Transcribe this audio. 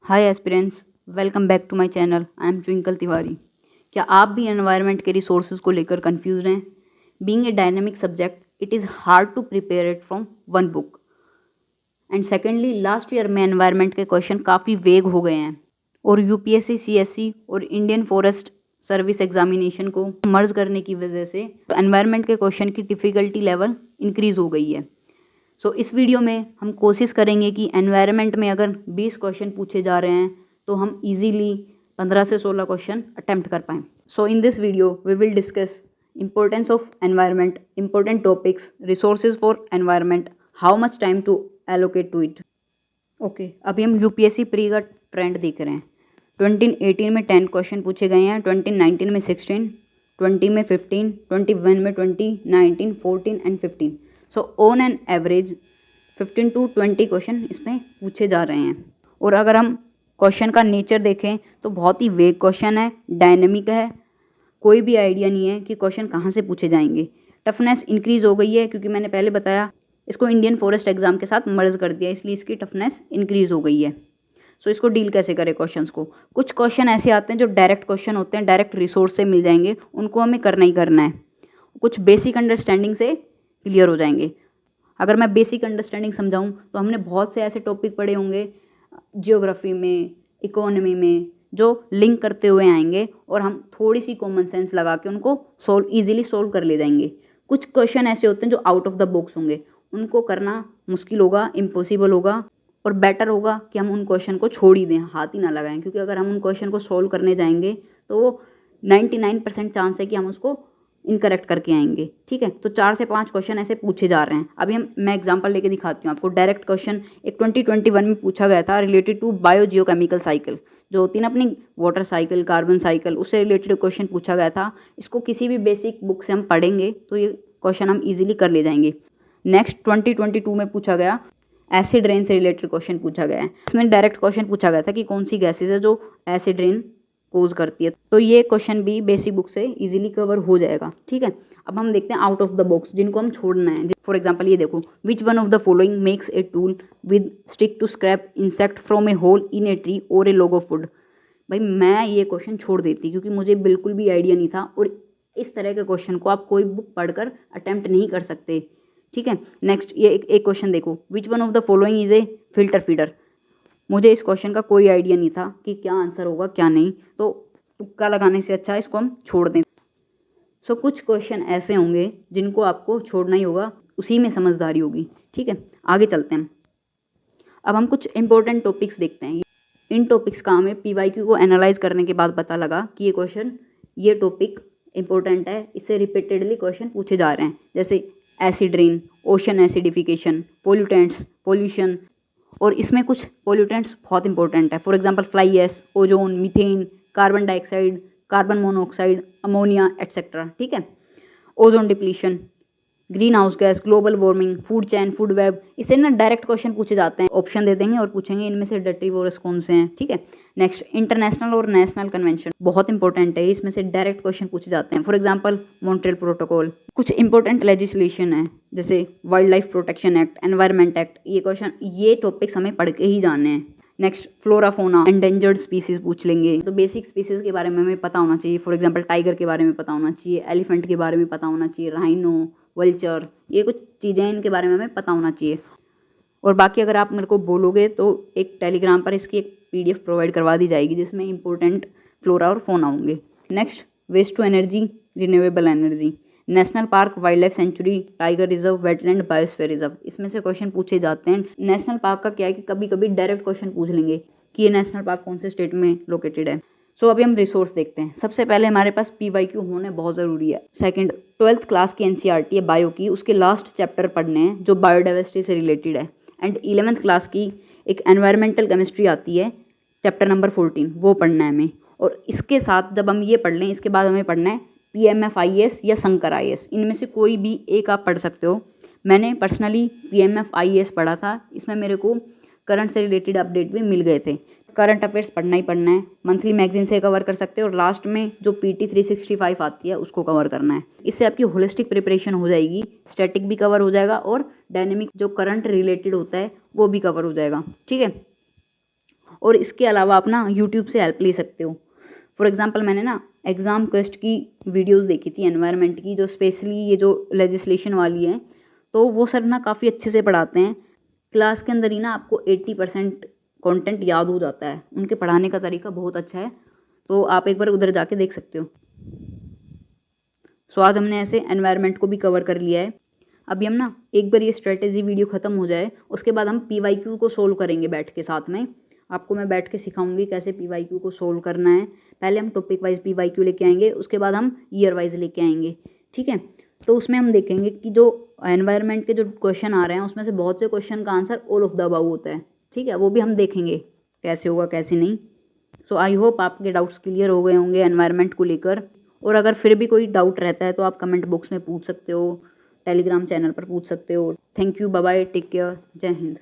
Hi aspirants, welcome back to my channel. I am Twinkle Tiwari. क्या आप भी environment के रिसोर्सेज को लेकर कंफ्यूज हैं? Being a dynamic subject, it is hard to prepare it from one book. And secondly, last year में environment के question काफ़ी वेग हो गए हैं और यूपीएससी, सीएससी और इंडियन फॉरेस्ट सर्विस एग्जामिनेशन को मर्ज करने की वजह से एनवायरनमेंट के क्वेश्चन की डिफ़िकल्टी लेवल इंक्रीज़ हो गई है। सो इस वीडियो में हम कोशिश करेंगे कि एनवायरनमेंट में अगर 20 क्वेश्चन पूछे जा रहे हैं तो हम इजीली 15 से 16 क्वेश्चन अटेम्प्ट कर पाएँ। So in this video we will discuss importance of environment, important topics, resources for environment, how much time to allocate to it. Okay, अभी हम यूपीएससी प्री का ट्रेंड देख रहे हैं। 2018 में 10 क्वेश्चन पूछे गए हैं, 2019 में 16, 20 में 15, 21 में 20, 19, 14 and 15। So on an average 15 to 20 question इसमें पूछे जा रहे हैं। और अगर हम क्वेश्चन का नेचर देखें तो बहुत ही वेग क्वेश्चन है, डायनेमिक है, कोई भी आइडिया नहीं है कि क्वेश्चन कहाँ से पूछे जाएंगे। टफनेस इंक्रीज़ हो गई है क्योंकि मैंने पहले बताया इसको इंडियन फॉरेस्ट एग्जाम के साथ मर्ज कर दिया, इसलिए इसकी टफनेस इंक्रीज़ हो गई है। सो इसको डील कैसे करें क्वेश्चंस को? कुछ क्वेश्चन ऐसे आते हैं जो डायरेक्ट क्वेश्चन होते हैं, डायरेक्ट रिसोर्स से मिल जाएंगे, उनको हमें करना ही करना है। कुछ बेसिक अंडरस्टैंडिंग से क्लियर हो जाएंगे। अगर मैं बेसिक अंडरस्टैंडिंग समझाऊं तो हमने बहुत से ऐसे टॉपिक पढ़े होंगे जियोग्राफी में, इकोनॉमी में, जो लिंक करते हुए आएंगे और हम थोड़ी सी कॉमन सेंस लगा के उनको ईजिली सोल्व कर ले जाएंगे। कुछ क्वेश्चन ऐसे होते हैं जो आउट ऑफ द बॉक्स होंगे, उनको करना मुश्किल होगा, इम्पॉसिबल होगा, और बेटर होगा कि हम उन क्वेश्चन को छोड़ ही दें, हाथ ही ना लगाएं, क्योंकि अगर हम उन क्वेश्चन को सोल्व करने जाएंगे तो वो 99% चांस है कि हम उसको इनकरेक्ट करके आएंगे। ठीक है, तो 4 से 5 क्वेश्चन ऐसे पूछे जा रहे हैं। अभी मैं एग्जांपल लेके दिखाती हूँ आपको। डायरेक्ट क्वेश्चन एक 2021 में पूछा गया था related to bio geochemical cycle, जो होती है ना अपनी वाटर साइकिल, कार्बन साइकिल, उससे रिलेटेड क्वेश्चन पूछा गया था। इसको किसी भी बेसिक बुक से हम पढ़ेंगे तो ये क्वेश्चन हम ईजिली कर ले जाएंगे। नेक्स्ट 2022 में पूछा गया एसिड रेन से रिलेटेड क्वेश्चन पूछा गया है। इसमें डायरेक्ट क्वेश्चन पूछा गया था कि कौन सी गैसेज है जो एसिड रेन कोज करती है, तो ये क्वेश्चन भी बेसिक बुक से इजीली कवर हो जाएगा। ठीक है, अब हम देखते हैं आउट ऑफ द बॉक्स जिनको हम छोड़ना है। फॉर एग्जांपल ये देखो, which one of the following makes a tool with stick to scrap insect from a hole in a tree और ए लॉग ऑफ वुड। भाई मैं ये क्वेश्चन छोड़ देती क्योंकि मुझे बिल्कुल भी आइडिया नहीं था, और इस तरह के क्वेश्चन को आप कोई बुक पढ़कर अटेम्प्ट नहीं कर सकते। ठीक है, नेक्स्ट ये एक क्वेश्चन देखो, which one of the following is a filter feeder. मुझे इस क्वेश्चन का कोई आइडिया नहीं था कि क्या आंसर होगा क्या नहीं, तो तुक्का लगाने से अच्छा इसको हम छोड़ दें। सो कुछ क्वेश्चन ऐसे होंगे जिनको आपको छोड़ना ही होगा, उसी में समझदारी होगी। ठीक है, आगे चलते हैं। अब हम कुछ इंपॉर्टेंट टॉपिक्स देखते हैं। इन टॉपिक्स का हमें पीवाईक्यू को एनालाइज करने के बाद पता लगा कि ये टॉपिक इंपॉर्टेंट है, इससे रिपीटेडली क्वेश्चन पूछे जा रहे हैं, जैसे acid rain, ocean acidification, pollutants, pollution, और इसमें कुछ पोल्यूटेंट्स बहुत इंपॉर्टेंट है। For example fly ash, ozone, methane, carbon dioxide, carbon monoxide, ammonia etcetera. ठीक है, ozone depletion, green house gas, global warming, food chain, food web, इससे ना direct question पूछे जाते हैं। ऑप्शन दे देंगे और पूछेंगे इनमें से डर्टीवोरस कौन से हैं। ठीक है, नेक्स्ट इंटरनेशनल और नेशनल कन्वेंशन बहुत इंपॉर्टेंट है, इसमें से डायरेक्ट क्वेश्चन पूछे जाते हैं। For example Montreal protocol. कुछ इंपॉर्टेंट लेजिस्लेशन है जैसे wild life protection act, environment act. ये टॉपिक्स हमें पढ़ के ही जानने हैं। Next flora fauna, endangered species पूछ लेंगे, तो बेसिक स्पीसीज के बारे में हमें पता होना चाहिए। फॉर एग्जांपल टाइगर के बारे में पता होना चाहिए, एलिफेंट के बारे में पता होना चाहिए, राइनो, वल्चर, ये कुछ चीज़ें इनके बारे में हमें पता होना चाहिए। और बाकी अगर आप मेरे को बोलोगे तो एक टेलीग्राम पर इसकी एक PDF प्रोवाइड करवा दी जाएगी जिसमें इंपॉर्टेंट फ्लोरा और फोना होंगे। Next waste to energy, renewable energy, national park, wildlife sanctuary, tiger reserve, wetland, biosphere reserve, इसमें से क्वेश्चन पूछे जाते हैं। नेशनल पार्क का क्या है कि कभी कभी डायरेक्ट क्वेश्चन पूछ लेंगे कि ये नेशनल पार्क कौन से स्टेट में लोकेटेड है। सो अभी हम रिसोर्स देखते हैं। सबसे पहले हमारे पास PYQ होने बहुत ज़रूरी है। सेकंड, 12th क्लास की NCERT है बायो की, उसके लास्ट चैप्टर पढ़ने हैं जो बायोडाइवर्सिटी से रिलेटेड है। एंड 11th क्लास की एक एनवायरमेंटल केमिस्ट्री आती है, चैप्टर नंबर 14, वो पढ़ना है हमें। और इसके साथ जब हम ये पढ़ लें, इसके बाद हमें पढ़ना है PMF IAS या शंकर IAS, इनमें से कोई भी एक आप पढ़ सकते हो। मैंने पर्सनली PMF IAS पढ़ा था, इसमें मेरे को करंट से रिलेटेड अपडेट भी मिल गए थे। करंट अफेयर्स पढ़ना ही पढ़ना है, मंथली मैगजीन से कवर कर सकते हो, और लास्ट में जो PT 365 आती है उसको कवर करना है। इससे आपकी होलिस्टिक प्रिपरेशन हो जाएगी, स्टैटिक भी कवर हो जाएगा और डायनेमिक जो करंट रिलेटेड होता है वो भी कवर हो जाएगा। ठीक है, और इसके अलावा आप ना यूट्यूब से हेल्प ले सकते हो। फॉर एग्जांपल मैंने ना एग्ज़ाम क्वेस्ट की वीडियोस देखी थी एनवायरनमेंट की, जो स्पेशली ये जो लेजिस्लेशन वाली है, तो वो सर ना काफ़ी अच्छे से पढ़ाते हैं। क्लास के अंदर ही ना आपको 80% कंटेंट याद हो जाता है। उनके पढ़ाने का तरीका बहुत अच्छा है, तो आप एक बार उधर जाके देख सकते हो। सो आज हमने ऐसे एनवायरनमेंट को भी कवर कर लिया है। अभी हम ना एक बार ये स्ट्रेटेजी वीडियो ख़त्म हो जाए, उसके बाद हम PYQ को सोल्व करेंगे बैठ के साथ में। आपको मैं बैठ के सिखाऊंगी कैसे PYQ को सोल्व करना है। पहले हम टॉपिक वाइज PYQ लेके आएंगे, उसके बाद हम ईयर वाइज लेके आएंगे, ठीक है। तो उसमें हम देखेंगे कि जो एनवायरनमेंट के जो क्वेश्चन आ रहे हैं उसमें से बहुत से क्वेश्चन का answer all of the above होता है, ठीक है। वो भी हम देखेंगे कैसे होगा कैसे नहीं। सो आई होप आपके डाउट्स क्लियर हो गए होंगे एनवायरनमेंट को लेकर। और अगर फिर भी कोई डाउट रहता है तो आप कमेंट बॉक्स में पूछ सकते हो, टेलीग्राम चैनल पर पूछ सकते हो। Thank you, bye bye, take care, जय हिंद।